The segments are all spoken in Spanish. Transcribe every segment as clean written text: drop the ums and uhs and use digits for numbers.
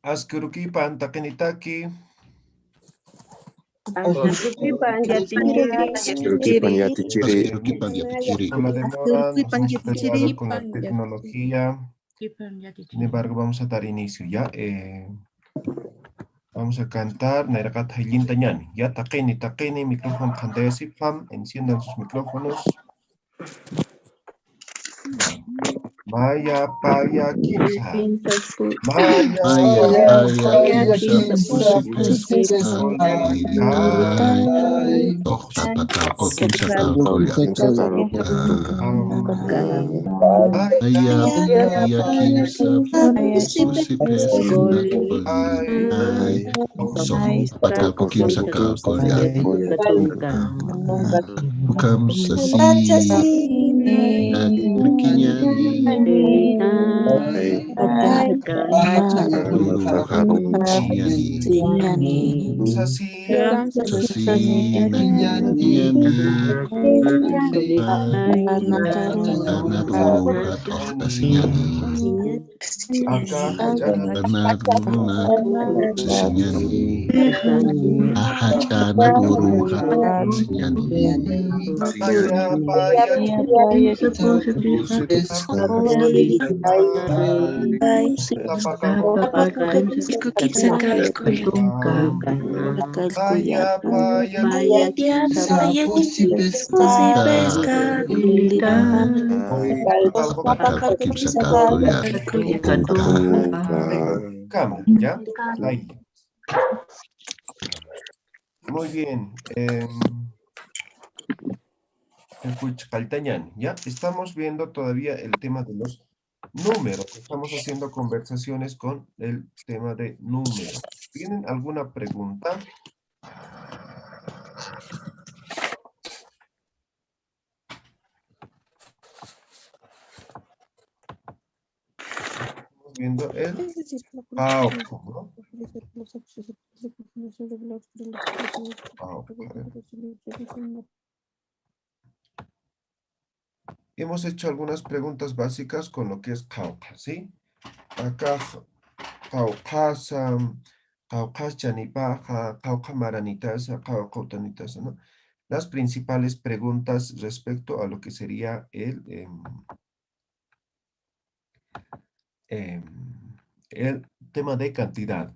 Askurukipan takenitaki. Askurukipan yati ciri. Por la demora, nos hemos peleado con la tecnología. Sin embargo, vamos a dar inicio, ¿ya? Vamos a cantar Nairakat Haylin Tañani. Ya, taqueni, micrófono Handesi Pam, enciendan sus micrófonos. Maya Paya Kimsa. Maya Paya Kimsa. ¿Ya? Ahí. Muy bien. ¿Ya? Estamos viendo todavía el tema de los números. Estamos haciendo conversaciones con el tema de números. ¿Tienen alguna pregunta? Estamos viendo el cálculo, ¿no? Hemos hecho algunas preguntas básicas con lo que es cauca, ¿sí? Acá caucasa, caucasanipaja, caucamaranitasa, caucautanitasa, ¿no? Las principales preguntas respecto a lo que sería el tema de cantidad.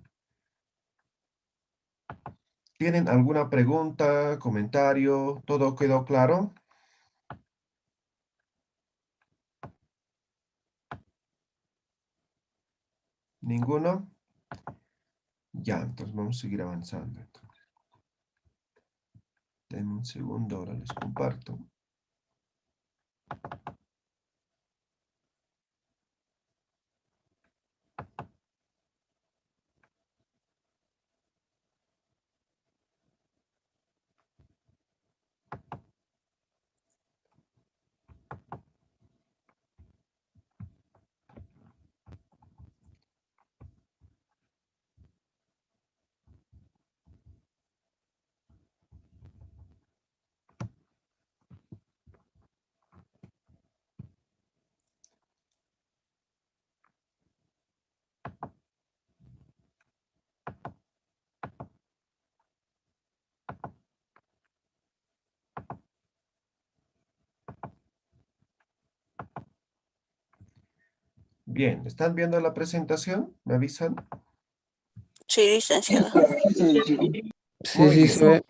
¿Tienen alguna pregunta, comentario? ¿Todo quedó claro? ¿Ninguno? Ya, entonces vamos a seguir avanzando. Denme un segundo, ahora les comparto. Bien, ¿están viendo la presentación? ¿Me avisan? Sí, licenciado. Sí, se ve.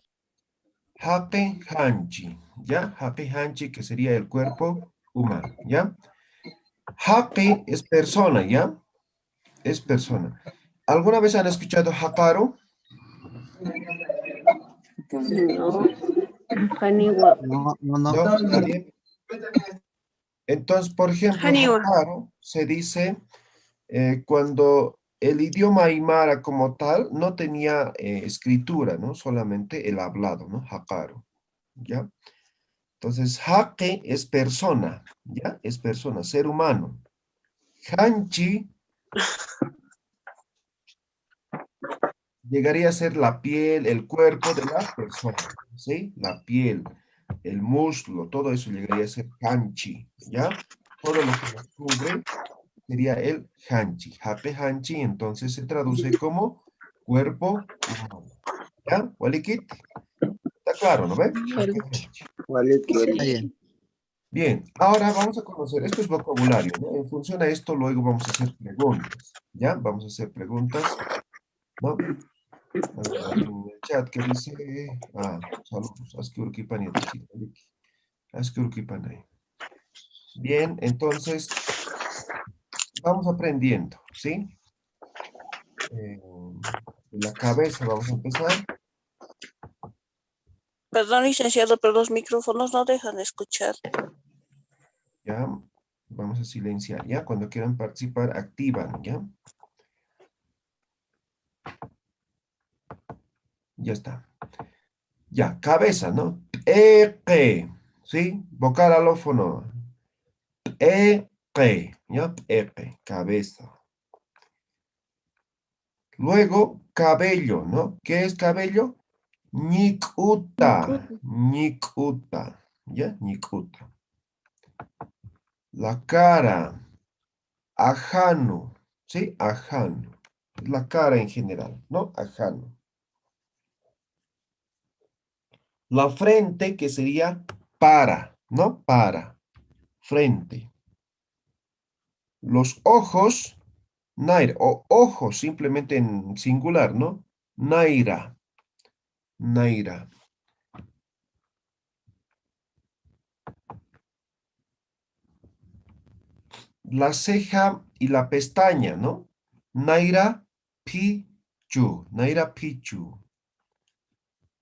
Hake Hanchi, ¿ya? Hake Hanchi, que sería el cuerpo humano, ¿ya? Hake es persona, ¿ya? Es persona. ¿Alguna vez han escuchado Hakaru? No, nadie. Entonces, por ejemplo, Hakaru se dice cuando el idioma aymara como tal no tenía escritura, ¿no? Solamente el hablado, ¿no? Hakaru, ¿ya? Entonces, jaque es persona, ¿ya? Es persona, ser humano. Hanchi llegaría a ser la piel, el cuerpo de la persona, ¿sí? La piel, el muslo, todo eso llegaría a ser hanchi, ¿ya? Todo lo que nos cubre sería el hanchi. Hape hanchi, entonces se traduce como cuerpo humano. ¿Ya? Walikit. Está claro, ¿no ve? Hape hanchi. Está bien. Bien, ahora vamos a conocer, esto es vocabulario, ¿no? En función a esto, luego vamos a hacer preguntas, ¿ya? Vamos a hacer preguntas, ¿no? A ver, hay un en el chat que dice, saludos, Askurkipan y Askurkipan. Bien, entonces, vamos aprendiendo, ¿sí? De la cabeza vamos a empezar, Perdón, licenciado, pero los micrófonos no dejan de escuchar. ¿ya? Vamos a silenciar, ¿ya? Cuando quieran participar, activan, ¿ya? Ya está. Ya, cabeza, ¿no? ¿sí? Vocal alófono. ¿ya? Cabeza. Luego, cabello, ¿no? ¿Qué es cabello? Ñicuta, ñicuta, ¿ya? Ñicuta. La cara, ajano, ¿sí? Ajano. La cara en general, ¿no? Ajano. La frente, que sería para, ¿no? Para, frente. Los ojos, naira, o ojos, simplemente en singular, ¿no? Naira, naira. La ceja y la pestaña, ¿no? Naira pichu, naira pichu.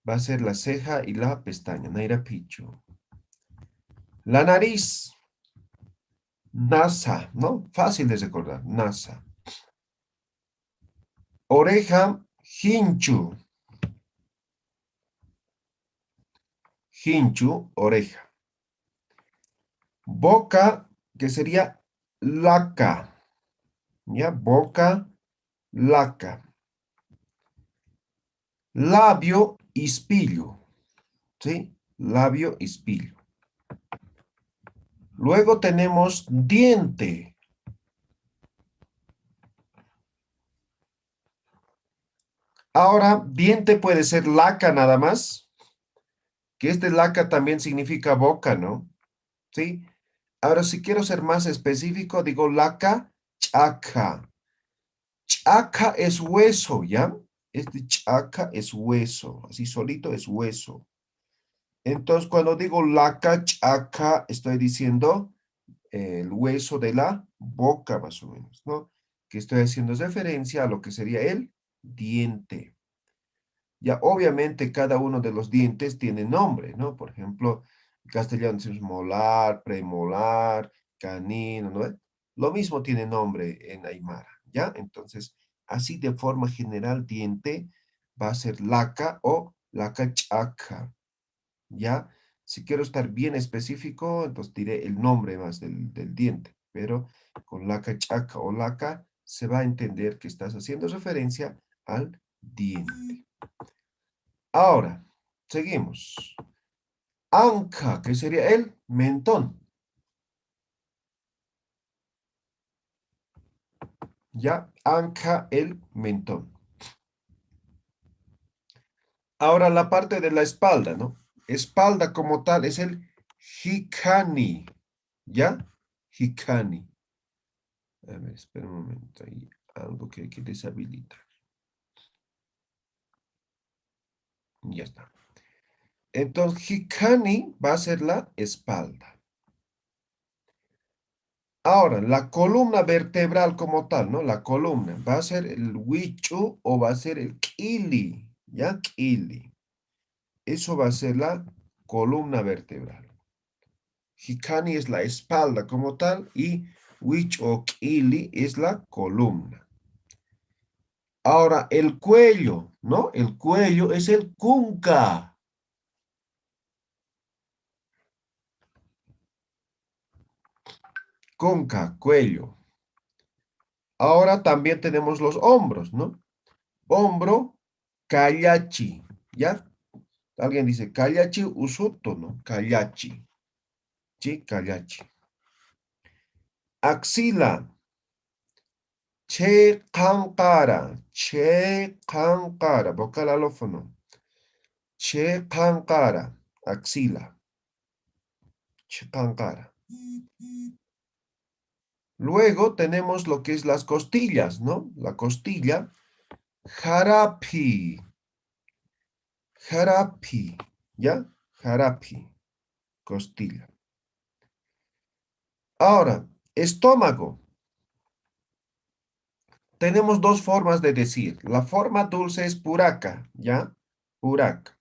Va a ser la ceja y la pestaña, naira pichu. La nariz, nasa, ¿no? Fácil de recordar, nasa. Oreja, hinchu. Hinchu, oreja. Boca, que sería laca, ¿ya? Boca, laca. Labio, ispillo, ¿sí? Labio, ispillo. Luego tenemos diente. Ahora, diente puede ser laca nada más, que este laca también significa boca, ¿no? ¿Sí? Ahora, si quiero ser más específico, digo laca, chaca. Chaca es hueso, ¿ya? Este chaca es hueso, así solito es hueso. Entonces, cuando digo laca, chaca, estoy diciendo el hueso de la boca, más o menos, ¿no? Que estoy haciendo referencia a lo que sería el diente. Ya, obviamente, cada uno de los dientes tiene nombre, ¿no? Por ejemplo, en castellano decimos molar, premolar, canino, ¿no? Lo mismo tiene nombre en Aymara, ¿ya? Entonces, así de forma general, diente va a ser laca o laca chaca, ¿ya? Si quiero estar bien específico, entonces diré el nombre más del diente, pero con laca chaca o laca se va a entender que estás haciendo referencia al diente. Ahora, seguimos. Anca, que sería el mentón. ¿Ya? Anca, el mentón. Ahora la parte de la espalda, ¿no? Espalda como tal es el jicani. ¿Ya? Jicani. A ver, espera un momento. Hay algo que hay que deshabilitar. Ya está. Entonces, jicani va a ser la espalda. Ahora, la columna vertebral como tal, ¿no? La columna, ¿va a ser el huichu o va a ser el kili? ¿Ya? Kili. Eso va a ser la columna vertebral. Hikani es la espalda como tal y wich o kili es la columna. Ahora, el cuello, ¿no? El cuello es el kunka. Conca, cuello. Ahora también tenemos los hombros, ¿no? Hombro, callachi, ¿ya? Alguien dice, callachi usuto, ¿no? Callachi. Sí, callachi. Axila. Che kankara. Che kankara. Vocal alófono. Che kankara. Axila. Che kankara. Luego tenemos lo que es las costillas, ¿no? La costilla. Jarapi. Jarapi. ¿Ya? Jarapi. Costilla. Ahora, estómago. Tenemos dos formas de decir. La forma dulce es puraca, ¿ya? Puraca.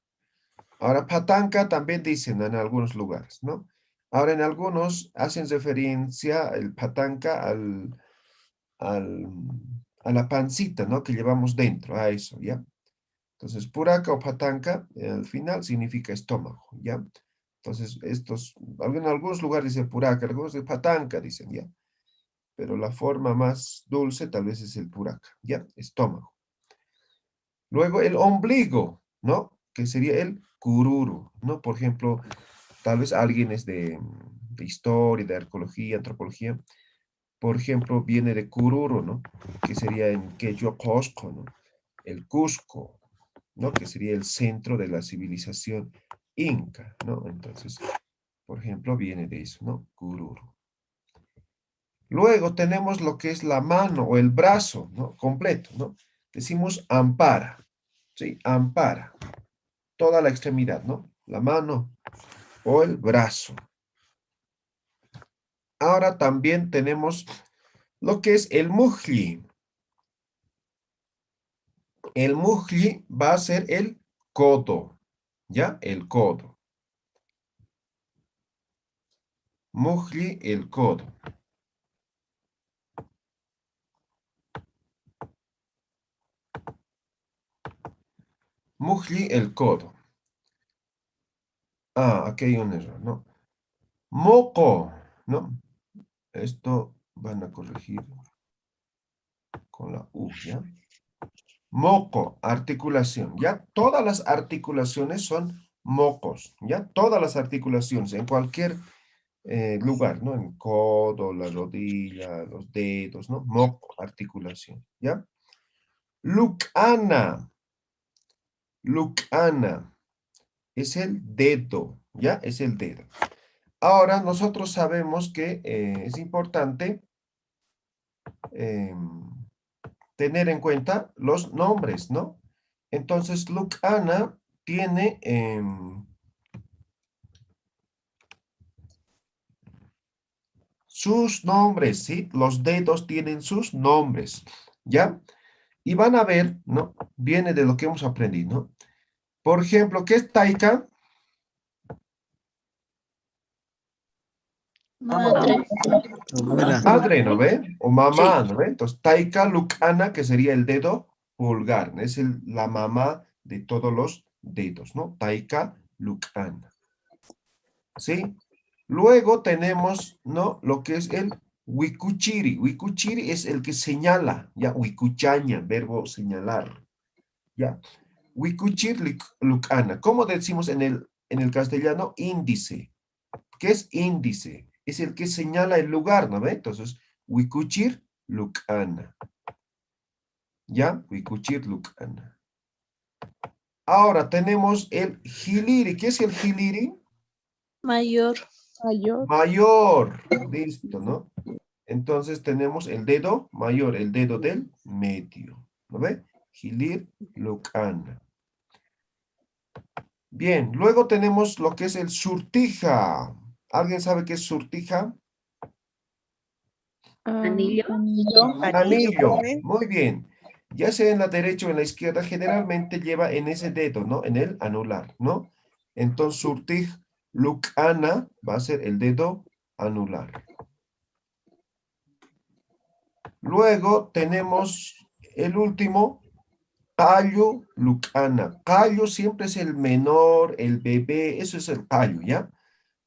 Ahora, patanca también dicen en algunos lugares, ¿no? Ahora, en algunos hacen referencia el patanca a la pancita, ¿no? Que llevamos dentro, a eso, ¿ya? Entonces, puraca o patanca, al final significa estómago, ¿ya? Entonces, en algunos lugares dicen puraca, algunos de patanca dicen, ¿ya? Pero la forma más dulce tal vez es el puraca, ¿ya? Estómago. Luego el ombligo, ¿no? Que sería el cururu, ¿no? Por ejemplo, tal vez alguien es de historia, de arqueología, antropología. Por ejemplo, viene de cururu, ¿no? Que sería en quechua Cusco, ¿no? El Cusco, ¿no? Que sería el centro de la civilización inca, ¿no? Entonces, por ejemplo, viene de eso, ¿no? Cururu. Luego tenemos lo que es la mano o el brazo, ¿no? Completo, ¿no? Decimos ampara, ¿sí? Ampara. Toda la extremidad, ¿no? La mano o el brazo. Ahora también tenemos lo que es el mujli. El mujli va a ser el codo, ¿ya? El codo. Mujli, el codo. Mujli, el codo. Ah, aquí hay un error, ¿no? Moco, ¿no? Esto van a corregir con la U, ¿ya? Moco, articulación, ¿ya? Todas las articulaciones son mocos, ¿ya? Todas las articulaciones, en cualquier lugar, ¿no? En codo, la rodilla, los dedos, ¿no? Moco, articulación, ¿ya? Lucana, lucana, es el dedo, ¿ya? Es el dedo. Ahora nosotros sabemos que es importante tener en cuenta los nombres, ¿no? Entonces, lucana tiene sus nombres, ¿sí? Los dedos tienen sus nombres, ¿ya? Y van a ver, ¿no? Viene de lo que hemos aprendido, ¿no? Por ejemplo, ¿qué es taika? Madre. Madre, ¿no ve? O mamá, ¿no ve? Entonces, taika lucana, que sería el dedo pulgar, ¿no? Es la mamá de todos los dedos, ¿no? Taika lucana. ¿Sí? Luego tenemos, ¿no? Lo que es el wikuchiri. Wikuchiri es el que señala, ya, wikuchaña, verbo señalar, ya. Wikuchir lucana. ¿Cómo decimos en el castellano? Índice. ¿Qué es índice? Es el que señala el lugar, ¿no ve? Entonces, wikuchir lucana. ¿Ya? Wikuchir lucana. Ahora tenemos el hiliri. ¿Qué es el hiliri? Mayor. Mayor. Listo, ¿no? Entonces tenemos el dedo mayor, el dedo del medio. ¿No ve? Hilir lucana. Bien, luego tenemos lo que es el surtija. ¿Alguien sabe qué es surtija? Anillo. Anillo. Muy bien. Ya sea en la derecha o en la izquierda, generalmente lleva en ese dedo, ¿no? En el anular, ¿no? Entonces, surtij lucana va a ser el dedo anular. Luego tenemos el último, callo lucana. Callo siempre es el menor, el bebé, eso es el callo, ¿ya?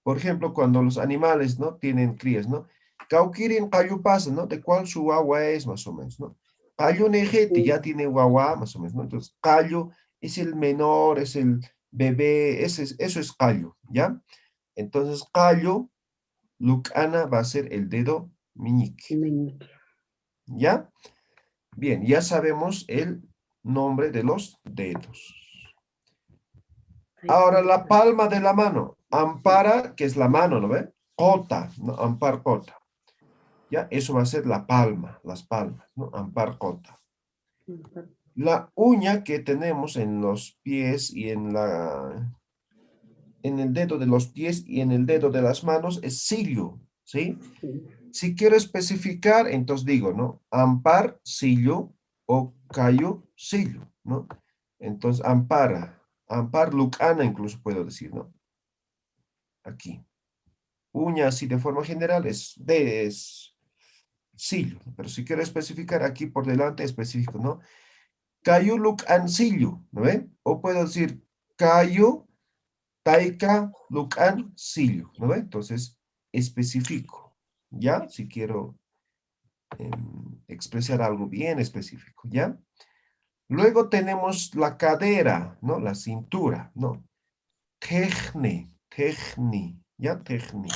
Por ejemplo, cuando los animales, ¿no? Tienen crías, ¿no? Cauquirin pasa, ¿no? De cuál su guagua es, más o menos, ¿no? Cayo nejete ya tiene guagua, más o menos, ¿no? Entonces, callo es el menor, es el bebé, eso es callo, ¿ya? Entonces, callo, lucana va a ser el dedo meñique, ¿ya? Bien, ya sabemos el nombre de los dedos. Ahora, la palma de la mano. Ampara, que es la mano, ¿no ve? Cota, ¿no? Ampar cota. ¿Ya? Eso va a ser la palma, las palmas, ¿no? Ampar cota. La uña que tenemos en los pies y en el dedo de los pies y en el dedo de las manos es cillo, ¿sí? Si quiero especificar, entonces digo, ¿no? Ampar, cillo o callo, cillo, ¿no? Entonces, ampar, lucana incluso puedo decir, ¿no? Aquí. Uña así de forma general es cillo, pero si quiero especificar aquí por delante específico, ¿no? Cayo lucancillo, ¿no ven? O puedo decir cayo taika lucancillo, ¿no ven? Entonces, específico, ¿ya? Si quiero expresar algo bien específico, ¿ya? Luego tenemos la cadera, ¿no? La cintura, ¿no? Tejne, ¿ya? Tejni.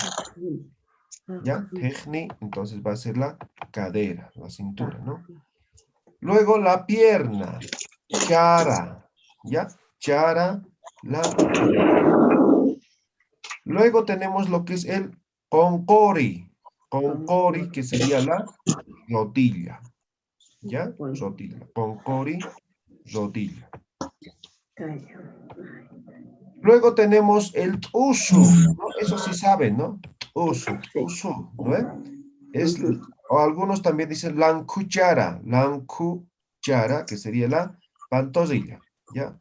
¿Ya? Tejni, entonces va a ser la cadera, la cintura, ¿no? Luego la pierna, chara, ¿ya? Chara, la pierna. Luego tenemos lo que es el concori, que sería la rodilla, ¿ya? Rodilla, concori, rodilla. Luego tenemos el uso, ¿no? Eso sí saben, ¿no? Uso, ¿no ves? O algunos también dicen lancuchara, que sería la pantorrilla, ¿ya?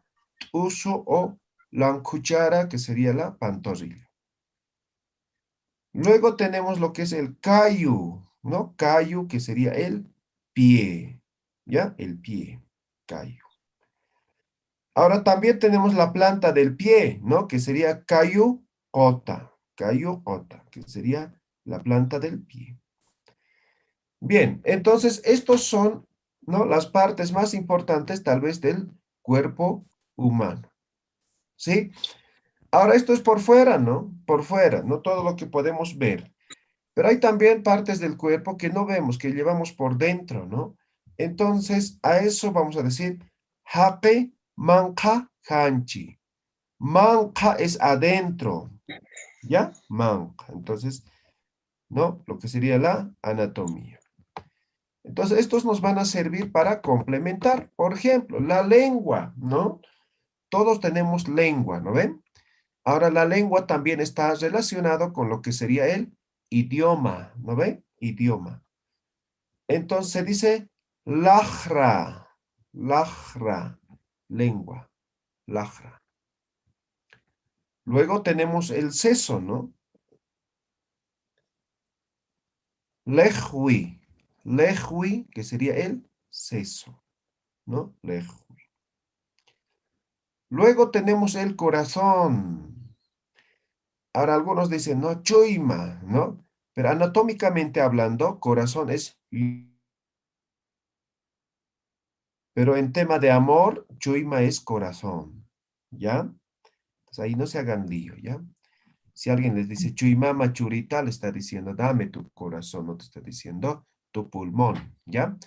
Uso o lancuchara, que sería la pantorrilla. Luego tenemos lo que es el cayu, ¿no? Cayu, que sería el pie, ¿ya? El pie, cayu. Ahora también tenemos la planta del pie, ¿no? Que sería cayu cota, que sería la planta del pie. Bien, entonces estos son, ¿no? Las partes más importantes tal vez del cuerpo humano, ¿sí? Ahora esto es por fuera, ¿no? Por fuera, no todo lo que podemos ver. Pero hay también partes del cuerpo que no vemos, que llevamos por dentro, ¿no? Entonces, a eso vamos a decir, hape manka hanchi. Manka es adentro, ¿ya? Manka. Entonces, ¿no? Lo que sería la anatomía. Entonces, estos nos van a servir para complementar. Por ejemplo, la lengua, ¿no? Todos tenemos lengua, ¿no ven? Ahora, la lengua también está relacionado con lo que sería el idioma, ¿no ven? Idioma. Entonces, se dice lajra, lengua, lajra. Luego tenemos el seso, ¿no? Lejwi, que sería el seso, ¿no? Lejwi. Luego tenemos el corazón. Ahora algunos dicen, no, chuima, ¿no? Pero anatómicamente hablando, corazón es... Pero en tema de amor, chuima es corazón, ¿ya? Pues ahí no se hagan lío, ¿ya? Si alguien les dice chuimama churita, le está diciendo, dame tu corazón, no te está diciendo tu pulmón, ¿ya?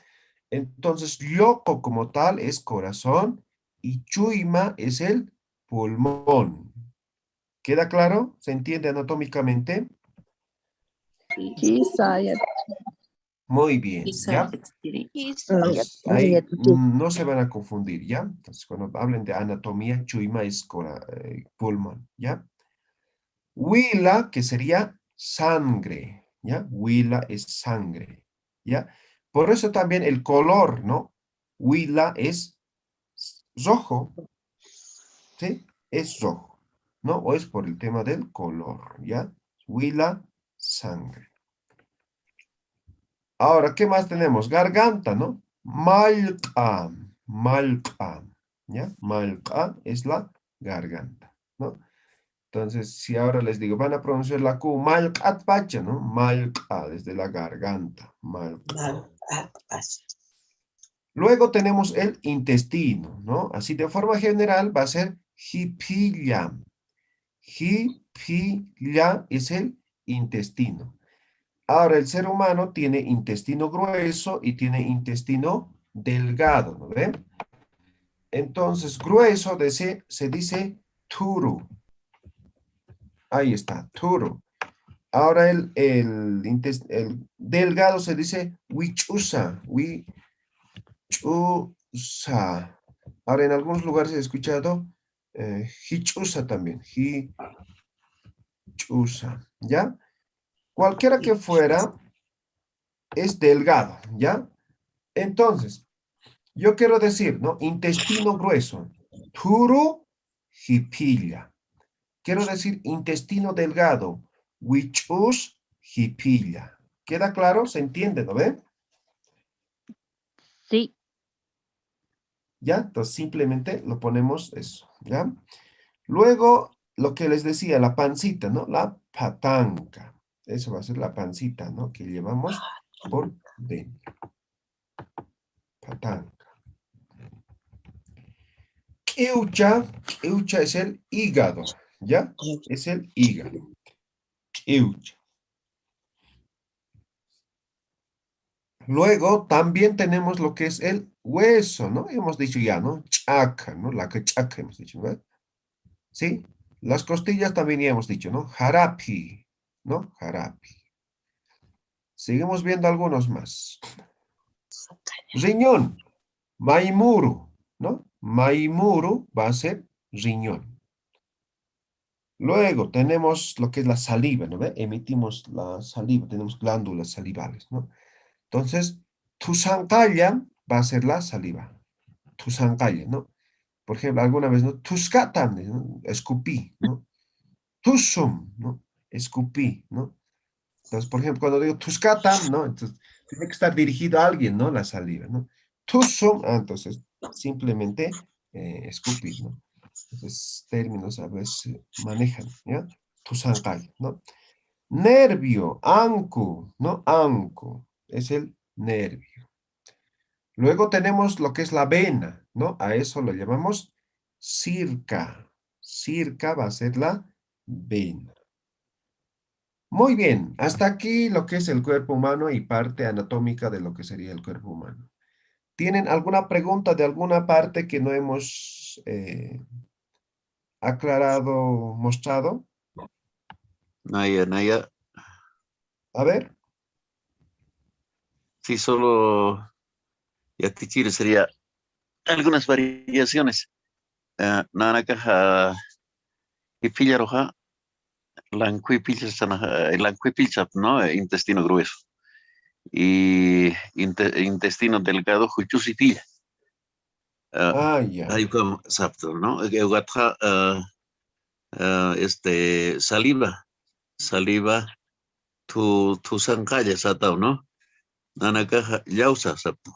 Entonces, loco como tal es corazón y chuima es el pulmón. ¿Queda claro? ¿Se entiende anatómicamente? Muy bien, ¿ya? Entonces, ahí no se van a confundir, ¿ya? Entonces, cuando hablen de anatomía, chuima es pulmón, ¿ya? Huila, que sería sangre, ¿ya? Huila es sangre, ¿ya? Por eso también el color, ¿no? Huila es rojo, ¿sí? Es rojo, ¿no? O es por el tema del color, ¿ya? Huila, sangre. Ahora, ¿qué más tenemos? Garganta, ¿no? Malqa, ¿ya? Malqa es la garganta, ¿no? Entonces, si ahora les digo, van a pronunciar la Q, malkat pacha, ¿no? Malka, desde la garganta, malka. Luego tenemos el intestino, ¿no? Así de forma general va a ser hipilla. Hipilla es el intestino. Ahora, el ser humano tiene intestino grueso y tiene intestino delgado, ¿no ven? Entonces, grueso se dice turu. Ahí está, turu. Ahora el delgado se dice wichusa, wichusa. Ahora, en algunos lugares he escuchado hichusa también, hichusa, ¿ya? Cualquiera que fuera es delgado, ¿ya? Entonces, yo quiero decir, ¿no? Intestino grueso. Turu hipilla. Quiero decir intestino delgado. Wichus hipilla. ¿Queda claro? ¿Se entiende, no ven? Sí. ¿Ya? Entonces simplemente lo ponemos eso, ¿ya? Luego, lo que les decía, la pancita, ¿no? La patanca. Eso va a ser la pancita, ¿no? Que llevamos por dentro. Patanca. Kiucha es el hígado, ¿ya? Es el hígado. Kiucha. Luego también tenemos lo que es el hueso, ¿no? Hemos dicho ya, ¿no? Chaca, ¿no? La que chaca hemos dicho, ¿no? ¿Sí? Las costillas también ya hemos dicho, ¿no? Jarapi, ¿no? Jarapi. Seguimos viendo algunos más. Riñón, maimuru, ¿no? Maimuru va a ser riñón. Luego tenemos lo que es la saliva, ¿no ve? Emitimos la saliva, tenemos glándulas salivales, ¿no? Entonces, tu zancalla va a ser la saliva. Tu zancalla, ¿no? Por ejemplo, alguna vez, ¿no? Tuscatan, ¿no? Escupí, ¿no? Tusum, ¿no? Escupí, ¿no? Entonces, por ejemplo, cuando digo tuscatan, ¿no? Entonces, tiene que estar dirigido a alguien, ¿no? La saliva, ¿no? Tusum, entonces, simplemente escupir, ¿no? Entonces, términos a veces se manejan, ¿ya? Tusancay, ¿no? Nervio, ancu, ¿no? Ancu, es el nervio. Luego tenemos lo que es la vena, ¿no? A eso lo llamamos circa. Circa va a ser la vena. Muy bien, hasta aquí lo que es el cuerpo humano y parte anatómica de lo que sería el cuerpo humano. ¿Tienen alguna pregunta de alguna parte que no hemos aclarado, mostrado? Naya, Naya, A ver. sí, solo ya te quiero sería algunas variaciones. Nanaka, pipilla roja, lancuipilcha, ¿no? Intestino grueso. Y intestino delgado, juchusipilla. Ah, ya. Hay como sapto, ¿no? Eugatra, saliva, tu zancalla, satao, ¿no? Nanaka, yausa, sapto.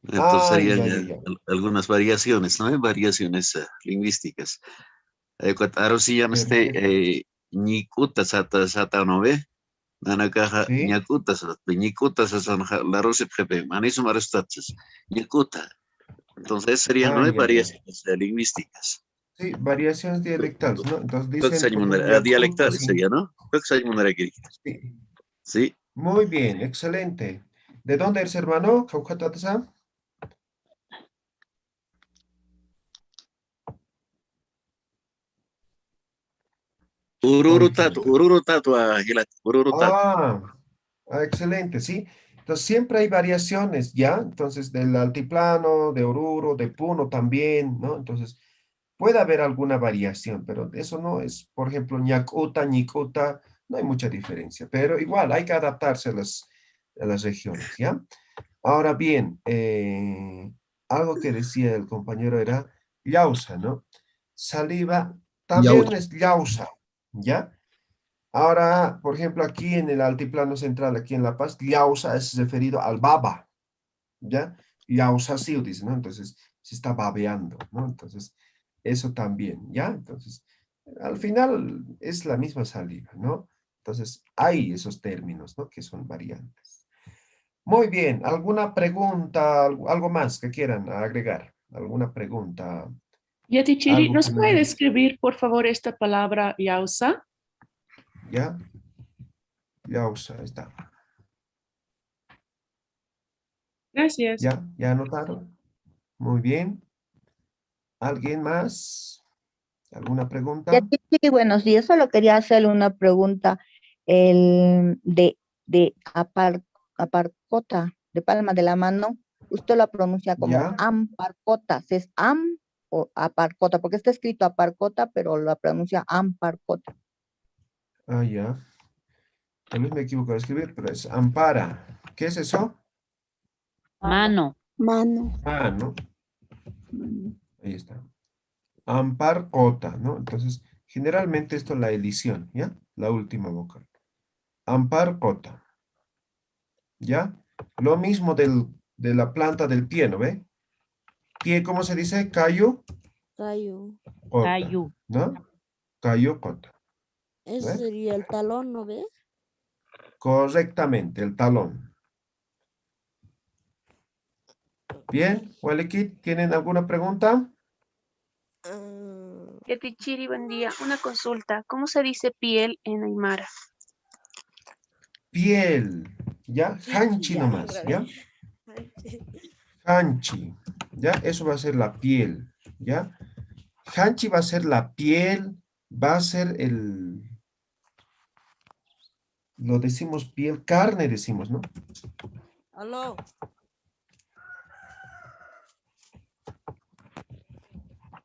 Entonces Ah, serían ya, ya, ya. algunas variaciones, ¿no? Variaciones lingüísticas. Ahora sí llama Perfecto. ñikuta sata no ve. Nanakaja Sí. ñikuta la rosa jefe, maniso marestaches. Ñikuta. Entonces serían Ah, nueve ya, ya. variaciones lingüísticas. Sí, variaciones dialectales, ¿no? Entonces dicen como ñacuta, Dialectales sí. sería, ¿no? Sí. Sí. Muy bien, excelente. ¿De dónde eres, hermano? Caucatatza. Confuta. Ururu tatu, ururu tatu. Ah, excelente, sí. Entonces siempre hay variaciones, ¿ya? Entonces del altiplano, de Oruro, de Puno también, ¿no? Entonces puede haber alguna variación, pero eso no es, por ejemplo, ñacuta, ñicuta, no hay mucha diferencia, pero igual hay que adaptarse a las regiones, ¿ya? Ahora bien, algo que decía el compañero era llausa, ¿no? Saliva también es llausa, ¿ya? Ahora, por ejemplo, aquí en el altiplano central, aquí en La Paz, llausa es referido al baba, ¿ya? Llausa sí, dice, ¿no? Entonces, se está babeando, ¿no? Entonces, eso también, ¿ya? Entonces, al final es la misma saliva, ¿no? Entonces, hay esos términos, ¿no? Que son variantes. Muy bien, ¿alguna pregunta, algo más que quieran agregar? ¿Alguna pregunta? Yatichiri, Algo ¿nos que no puede haya- describir, por favor, esta palabra yausa? ¿Ya? Ya usa, ahí está. Gracias. ¿Ya? ¿Ya anotaron? Muy bien. ¿Alguien más? ¿Alguna pregunta? Sí, buenos días. Solo quería hacerle una pregunta. El de aparcota, de palma de la mano, usted lo pronuncia como ¿Ya? amparcota. ¿Si es am o aparcota? Porque está escrito aparcota, pero lo pronuncia amparcota. Ah, ya. Tal vez me equivoco de escribir, pero es ampara. ¿Qué es eso? Mano. Mano. Ah, ¿no? Ahí está. Amparcota, ¿no? Entonces, generalmente esto es la edición, ¿ya? La última vocal. Amparcota, ¿ya? Lo mismo de la planta del pie, ¿no ve? Pie, ¿cómo se dice? Cayo, Cayo. cota, Cayo. ¿no? Cayo, cota. Ese ¿Ve? sería el talón, ¿no ve? Correctamente, el talón. Bien, Walekit, ¿tienen alguna pregunta? Yatichiri, buen día. Una consulta. ¿Cómo se dice piel en Aymara? Piel, ¿ya? Hanchi Ya, nomás, otra ¿ya? vez. Hanchi, ¿ya? Eso va a ser la piel, ¿ya? Hanchi va a ser la piel, va a ser lo decimos piel, carne decimos, ¿no? Aló.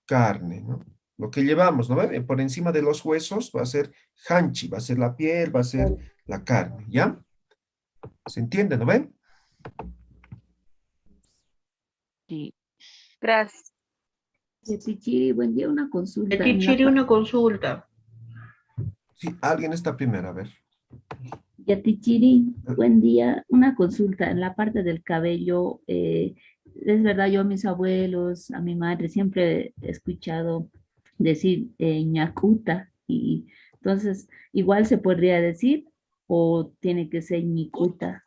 Carne, ¿no? Lo que llevamos, ¿no? ¿Ve? Por encima de los huesos va a ser hanchi, va a ser la piel, va a ser la carne, ¿ya? ¿Se entiende, no ven? Sí. Gracias. Yatichiri, buen día, una consulta. Yatichiri, una consulta. Sí, alguien está primero, a ver. Yatichiri, buen día, una consulta. En la parte del cabello, es verdad, yo a mis abuelos, a mi madre, siempre he escuchado decir ñacuta, y entonces, igual se podría decir, o tiene que ser ñicuta.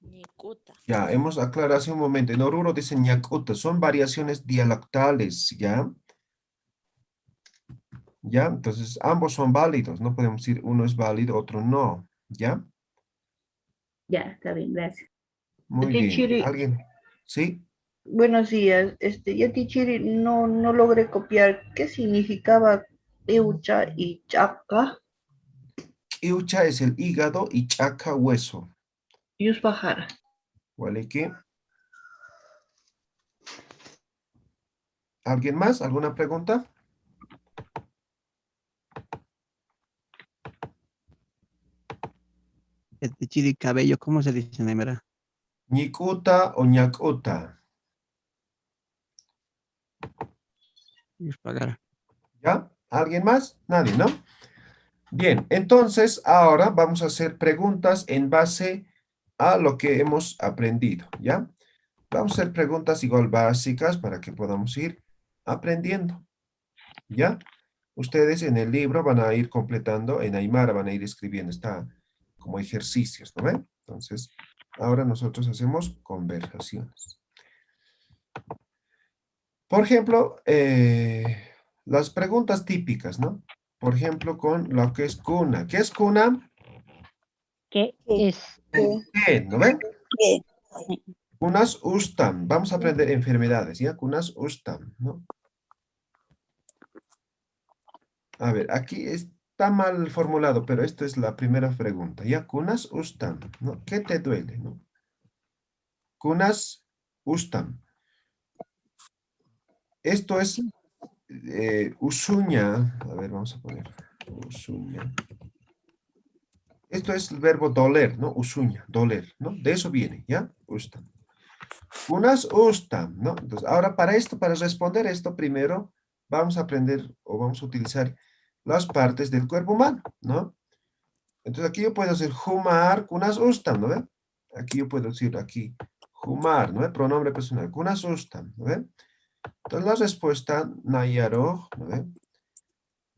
Nicuta. Ya, hemos aclarado hace un momento. En Oruro dicen ñacuta, son variaciones dialectales, ¿ya? ¿Ya? Entonces, ambos son válidos. No podemos decir uno es válido, otro no, ¿ya? Ya, está bien, gracias. Muy bien. Yatichiri, ¿Alguien? ¿Sí? buenos días. Yatichiri, no logré copiar qué significaba eucha y chaca. Iucha es el hígado y chaca hueso. Yuspajara. ¿Vale? ¿Qué? ¿Alguien más? ¿Alguna pregunta? Chiri cabello, ¿cómo se dice en Aymara? Ñicuta o ñacuta. Yuspagara. ¿Ya? ¿Alguien más? Nadie, ¿no? Bien, entonces ahora vamos a hacer preguntas en base a lo que hemos aprendido, ¿ya? Vamos a hacer preguntas igual básicas para que podamos ir aprendiendo, ¿ya? Ustedes en el libro van a ir completando, en Aymara van a ir escribiendo, está como ejercicios, ¿no ven? Entonces, ahora nosotros hacemos conversaciones. Por ejemplo, las preguntas típicas, ¿no? Por ejemplo, con lo que es cuna. ¿Qué es cuna? ¿Qué es? ¿Qué? ¿No ven? ¿Qué? Kunas ustam. Vamos a aprender enfermedades, ¿ya? Kunas ustam, ¿no? A ver, aquí está mal formulado, pero esta es la primera pregunta, ¿ya? Kunas ustam, ¿no? ¿Qué te duele, no? Kunas ustam. Esto es usuña. A ver, vamos a poner usuña. Esto es el verbo doler, ¿no? Usuña, doler, ¿no? De eso viene, ¿ya? Ustam. Kunas ustam, ¿no? Entonces, ahora para esto, para responder esto, primero vamos a aprender o vamos a utilizar las partes del cuerpo humano, ¿no? Entonces aquí yo puedo decir humar, kunas ustam, ¿no ven? Aquí yo puedo decir aquí humar, ¿no ven? Pronombre personal, kunas ustam, ¿no ven? Entonces la respuesta, nayaro, ¿no ven?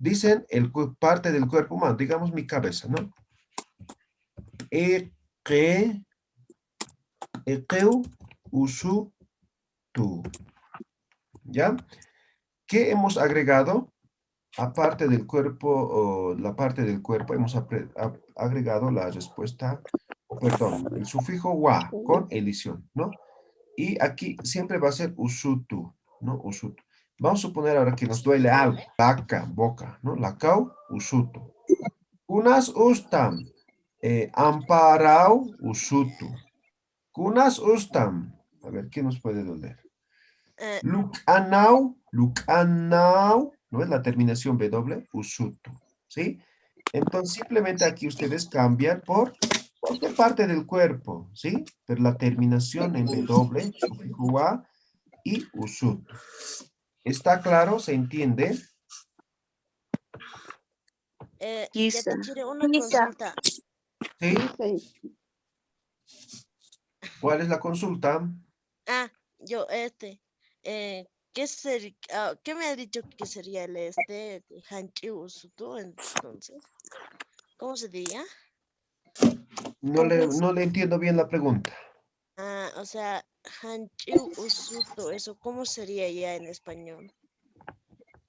Dicen parte del cuerpo humano, digamos mi cabeza, ¿no? Ekeu usu tu. ¿Ya? ¿Qué hemos agregado? Aparte del cuerpo, o la parte del cuerpo, hemos agregado la respuesta, perdón, el sufijo wa con elición, ¿no? Y aquí siempre va a ser usutu, ¿no? Usutu. Vamos a suponer ahora que nos duele algo, vaca, boca, ¿no? Lacau, usutu. Kunas ustam, amparau, usutu. Kunas ustam, a ver, ¿qué nos puede doler? Lukanau, ¿no es la terminación W? Usutu, ¿sí? Entonces, simplemente aquí ustedes cambian por cualquier parte del cuerpo, ¿sí? Pero la terminación en W, sufijo A y usutu. ¿Está claro? ¿Se entiende? Ya te tiré una consulta. ¿Sí? ¿Cuál es la consulta? ¿Qué me ha dicho que sería el Hanchi Usutu entonces? ¿Cómo se diría? No le entiendo bien la pregunta. O sea, Hanchi Usutu, ¿eso cómo sería ya en español?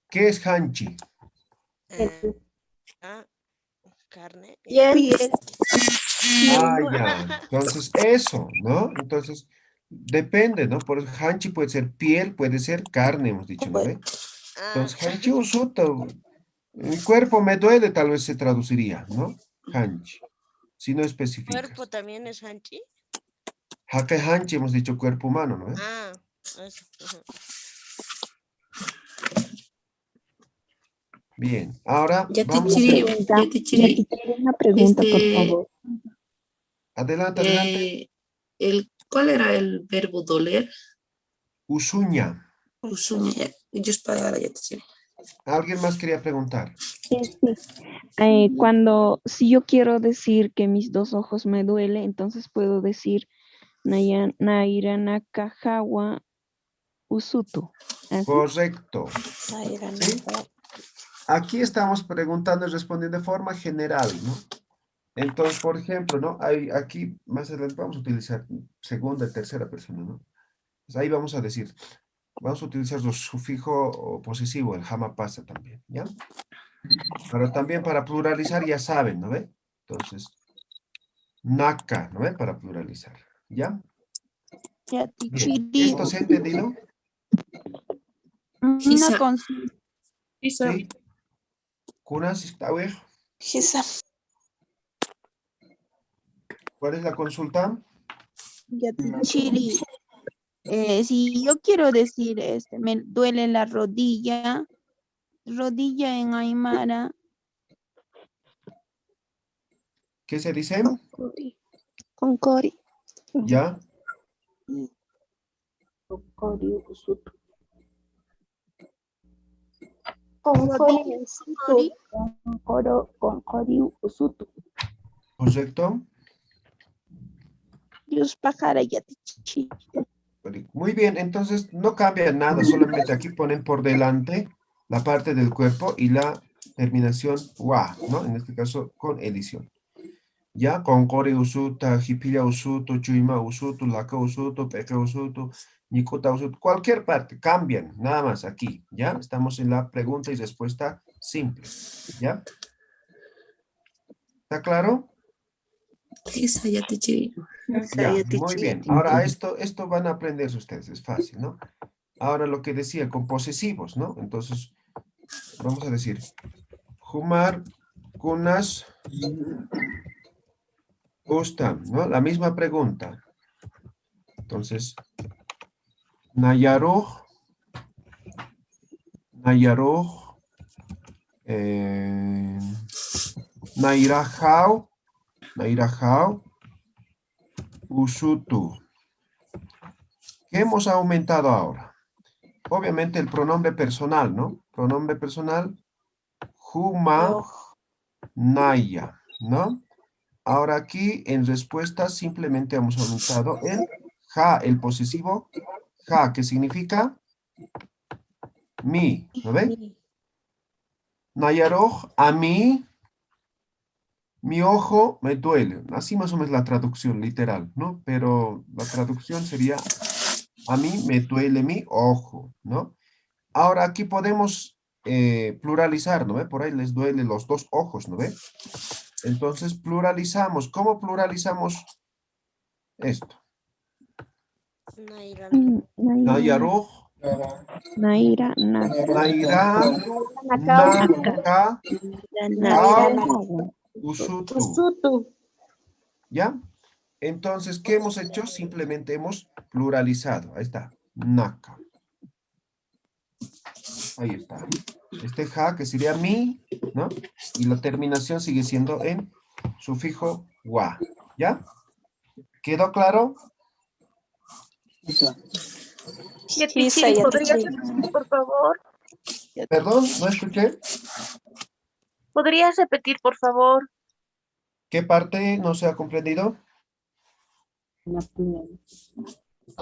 ¿Qué es hanchi? Carne. Ya. Entonces, eso, ¿no? Entonces, depende, ¿no? Por eso, hanchi puede ser piel, puede ser carne, hemos dicho, ¿no ve? Entonces, hanchi usuto, mi cuerpo me duele, tal vez se traduciría, ¿no? Hanchi, si no especificas. ¿Cuerpo también es hanchi? Hake hanchi hemos dicho cuerpo humano, ¿no ve? Eso. Bien, ahora vamos a una pregunta, por favor. Adelante. ¿Cuál era el verbo doler? Usuña. Usuña, ellos pagaron, ya te diré. ¿Alguien más quería preguntar? Sí. Si yo quiero decir que mis dos ojos me duele, entonces puedo decir Nairanakahawa Usutu. ¿Así? Correcto. ¿Sí? Aquí estamos preguntando y respondiendo de forma general, ¿no? Entonces, por ejemplo, ¿no? Aquí más adelante vamos a utilizar segunda y tercera persona, ¿no? Pues ahí vamos a decir, vamos a utilizar los sufijos posesivos, el jama pasa también, ¿ya? Pero también para pluralizar ya saben, ¿no ve? Entonces, naka, ¿no ve? Para pluralizar, ¿ya? Bien. ¿Esto se ha entendido? Una consulta. Sí. Kunas está viejo. ¿Cuál es la consulta? Chiri. Si yo quiero decir, me duele la rodilla en Aymara. ¿Qué se dice? Concori. ¿Ya? ¿Correcto? Muy bien, entonces no cambia nada, solamente aquí ponen por delante la parte del cuerpo y la terminación wa, ¿no? En este caso con edición. Ya, con core usuta, hipilla usuto, chuima usuto, laca usuto, peca usuto, nikuta usuto, cualquier parte, cambian, nada más aquí, ¿ya? Estamos en la pregunta y respuesta simple, ¿ya? ¿Está claro? Ya, muy bien. Ahora esto van a aprender ustedes, es fácil, ¿no? Ahora lo que decía, con posesivos, ¿no? Entonces, vamos a decir, Humar, Kunas, Ustam, ¿no? La misma pregunta. Entonces, Nayaruj, Nairajau, Usutu. ¿Qué hemos aumentado ahora? Obviamente el pronombre personal, ¿no? Pronombre personal, Huma, Naya, ¿no? Ahora aquí en respuesta simplemente hemos aumentado el ja, el posesivo ja, que significa mi, ¿no ven? Nayaroj, a mí, mi ojo me duele. Así más o menos la traducción literal, ¿no? Pero la traducción sería, a mí me duele mi ojo, ¿no? Ahora aquí podemos pluralizar, ¿no ve? Por ahí les duele los dos ojos, ¿no ve? Entonces pluralizamos. ¿Cómo pluralizamos esto? Naira. Nayaroj, Naira, Naka. Naira, Naka, Kau, Usutu. ¿Ya? Entonces, ¿qué hemos hecho? Simplemente hemos pluralizado. Ahí está. Naka. Ahí está. Este ja, que sería mi, ¿no? Y la terminación sigue siendo en sufijo wa. ¿Ya? ¿Quedó claro? Yatichiri, ¿podrías repetir, por favor? Perdón, no escuché. ¿Podrías repetir, por favor? ¿Qué parte no se ha comprendido?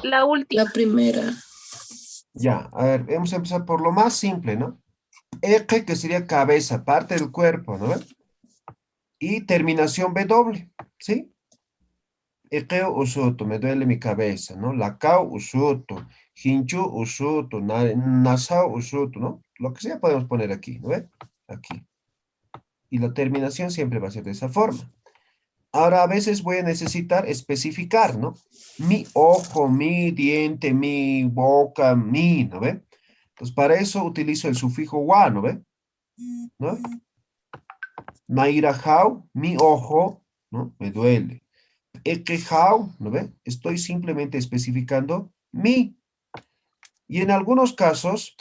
La última. La primera. Ya, a ver, vamos a empezar por lo más simple, ¿no? Eje, que sería cabeza, parte del cuerpo, ¿no? Y terminación W, ¿sí? Ekeo usuto, me duele mi cabeza, ¿no? Lacao usuto, hinchu usuto, nasao usuto, ¿no? Lo que sea podemos poner aquí, ¿no ve? Aquí. Y la terminación siempre va a ser de esa forma. Ahora a veces voy a necesitar especificar, ¿no? Mi ojo, mi diente, mi boca, mi, ¿no ve? Entonces para eso utilizo el sufijo wa, ¿no ve? ¿No? Nairajao, mi ojo, ¿no? Me duele. Ekejao, ¿no ve? Estoy simplemente especificando mi. Y en algunos casos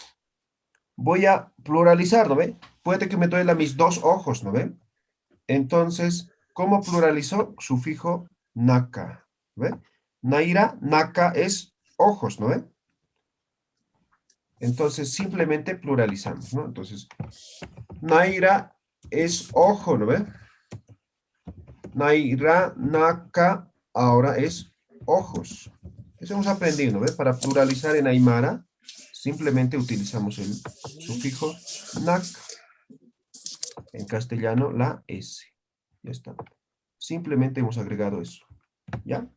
voy a pluralizar, ¿no ve? Puede que me duela mis dos ojos, ¿no ve? Entonces, ¿cómo pluralizo? Sufijo naka, ¿ve? Naira, naka es ojos, ¿no ve? Entonces, simplemente pluralizamos, ¿no? Entonces, Naira es ojo, ¿no ve? Naira, naka, ahora es ojos. Eso hemos aprendido, ¿no ve? Para pluralizar en aymara, simplemente utilizamos el sufijo nak. En castellano, la S. Ya está. Simplemente hemos agregado eso. ¿Ya?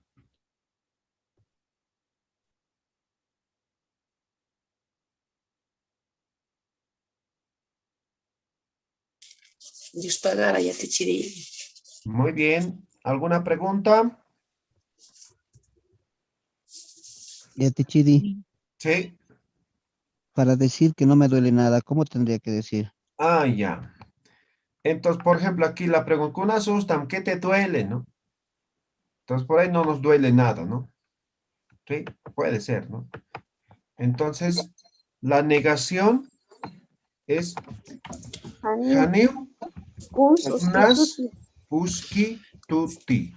Dios pagara, Yatichiri. Muy bien. ¿Alguna pregunta? Yatichiri, Sí. para decir que no me duele nada, ¿cómo tendría que decir? Ah, ya. Entonces, por ejemplo, aquí la pregunta, ¿kuna asustan? ¿Qué te duele, no? Entonces, por ahí no nos duele nada, ¿no? Sí, puede ser, ¿no? Entonces, la negación es Haniu Kunas Uski Tuti.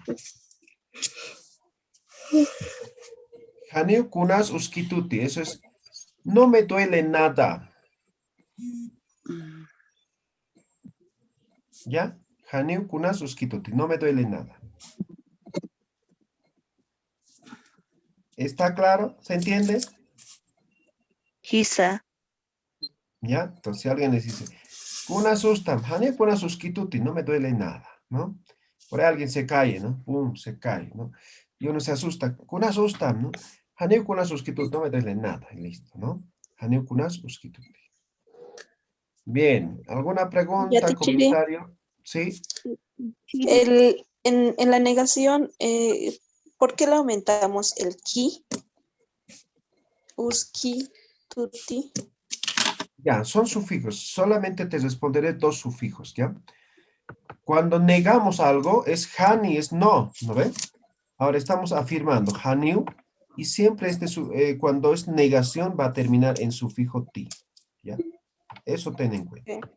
Haniu Kunas Uski Tuti. Eso es, no me duele nada. ¿Ya? Haniu Kunas Uski Tuti. No me duele nada. ¿Está claro? ¿Se entiende? Quizá. ¿Ya? Entonces, si alguien les dice, Kuna asustan, Haniu Kunas Uski Tuti, no me duele nada, ¿no? Por ahí alguien se cae, ¿no? Pum, se cae, ¿no? Y uno se asusta, Kuna asustan, ¿no? Haniu Kunas Uski Tuti, no me duele nada, y listo, ¿no? Haniu Kunas Uski Tuti. Bien, ¿alguna pregunta, Yatichiri, comentario? ¿Sí? en la negación, ¿por qué le aumentamos el ki? Uski, tuti. Ya, son sufijos. Solamente te responderé dos sufijos, ¿ya? Cuando negamos algo, es hani, es no, ¿no ven? Ahora estamos afirmando haniu, y siempre cuando es negación va a terminar en sufijo ti, ¿ya? Eso ten en cuenta.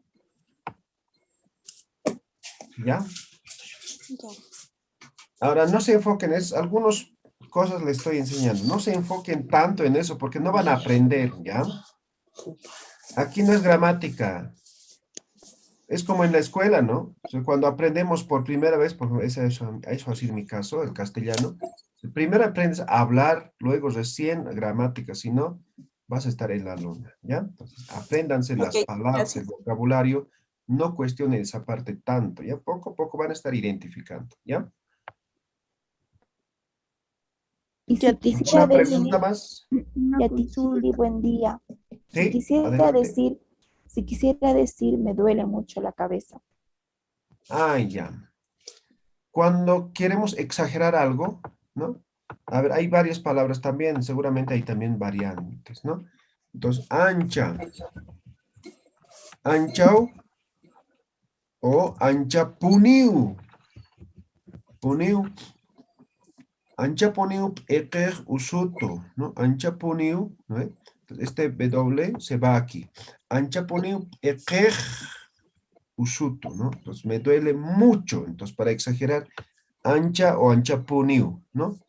¿Ya? Ahora, no se enfoquen, algunas cosas les estoy enseñando. No se enfoquen tanto en eso porque no van a aprender, ¿ya? Aquí no es gramática. Es como en la escuela, ¿no? O sea, cuando aprendemos por primera vez, por ejemplo, eso ha sido mi caso, el castellano. Primero aprendes a hablar, luego recién gramática, si no, vas a estar en la luna, ¿ya? Entonces, apréndanse las palabras, el vocabulario, no cuestionen esa parte tanto, ¿ya? Poco a poco van a estar identificando, ¿ya? Y si quisiera ¿Una decir, pregunta más? Yatichiri, buen día. Si Sí, quisiera adelante. decir, me duele mucho la cabeza. Ah, ya. Cuando queremos exagerar algo, ¿no? A ver, hay varias palabras también, seguramente hay también variantes, ¿no? Entonces, ancha. Anchau o ancha puniu. Puniu. Ancha puniu eker usuto, ¿no? Ancha puniu, ¿no? Entonces, este W se va aquí. Ancha puniu eker usuto, ¿no? Entonces, me duele mucho. Entonces, para exagerar, ancha o ancha puniu, ¿no?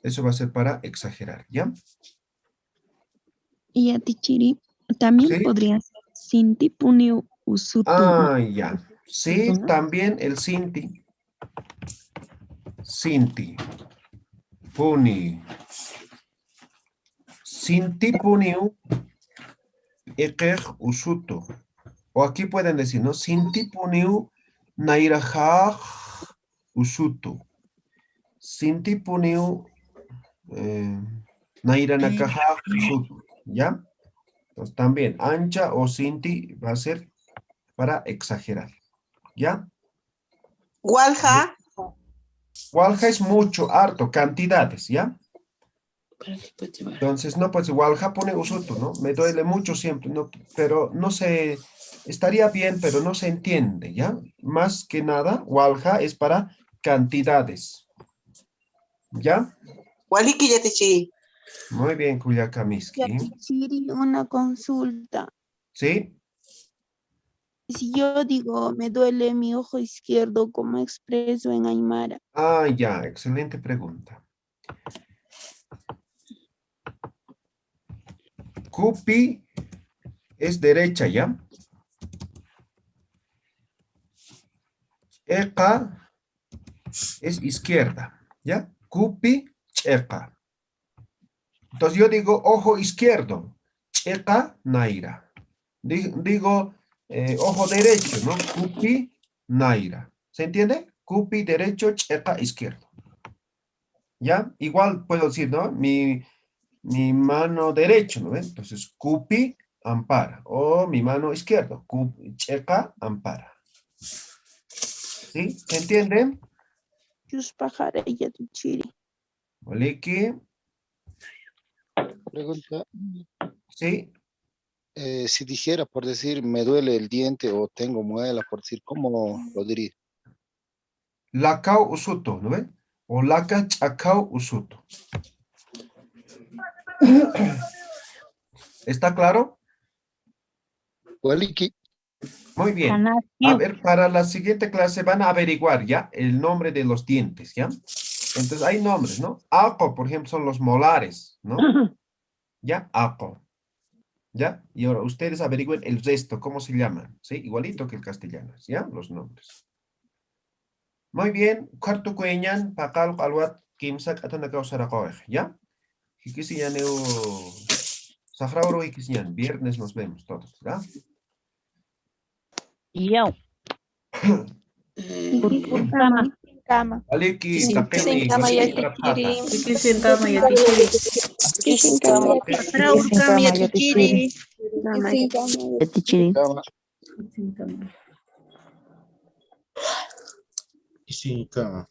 Eso va a ser para exagerar, ¿ya? Y Yatichiri también Sí. podría ser Sinti Puniu Usutu. Ah, ya. Sí, también el Sinti. Sinti. Puni. Sinti puniu. Eker usuto. O aquí pueden decir, ¿no? Sinti puniu nairajaj usuto. Sinti puniu nairanakajaj usuto. ¿Ya? Entonces también ancha o sinti va a ser para exagerar. ¿Ya? Walja. Walja es mucho, harto, cantidades, ¿ya? Entonces, no, pues walja pone usutu, ¿no? Me duele mucho siempre, ¿no? Pero no se, estaría bien, pero no se entiende, ¿ya? Más que nada, walja es para cantidades. ¿Ya? Waliki Yatichiri. Muy bien, Kuyakamiski. Yatichiri, una consulta. ¿Sí? Si yo digo, me duele mi ojo izquierdo, ¿cómo expreso en Aymara? Ah, ya, excelente pregunta. Kupi es derecha, ¿ya? Eka es izquierda, ¿ya? Kupi, checa. Entonces yo digo ojo izquierdo, checa, naira. Digo ojo derecho, ¿no? Kupi, naira. ¿Se entiende? Kupi derecho, checa izquierdo. ¿Ya? Igual puedo decir, ¿no? Mi mano derecho, ¿no? Entonces, kupi, ampara. O mi mano izquierdo, kupi, checa, ampara. ¿Sí? ¿Se entiende? Yuspajara Yatichiri. Oliki. Pregunta, Sí. Si dijera por decir me duele el diente o tengo muela, por decir, ¿cómo lo diría? Lakau usuto, ¿no ve? O laka chakau usuto. ¿Está claro? Waliki. Muy bien. A ver, para la siguiente clase van a averiguar ya el nombre de los dientes, ¿ya? Entonces hay nombres, ¿no? Aco, por ejemplo, son los molares, ¿no? ¿Ya? Aco. ¿Ya? Y ahora ustedes averigüen el resto, ¿cómo se llaman? ¿Sí? Igualito que el castellano, ¿ya? Los nombres. Muy bien. Kartu kuenyan, pakal kalwat, kimsak, atanaka usarakoej, ¿ya? Hikisiyan Sahrauro hikisiyan. Viernes nos vemos todos, ¿ya? Yo. Cama. Aliki, Sin kakemi, cama wasiki Yatichiri. trapata. Sin cama Yatichiri. Sin cama Yatichiri. Y sin cama.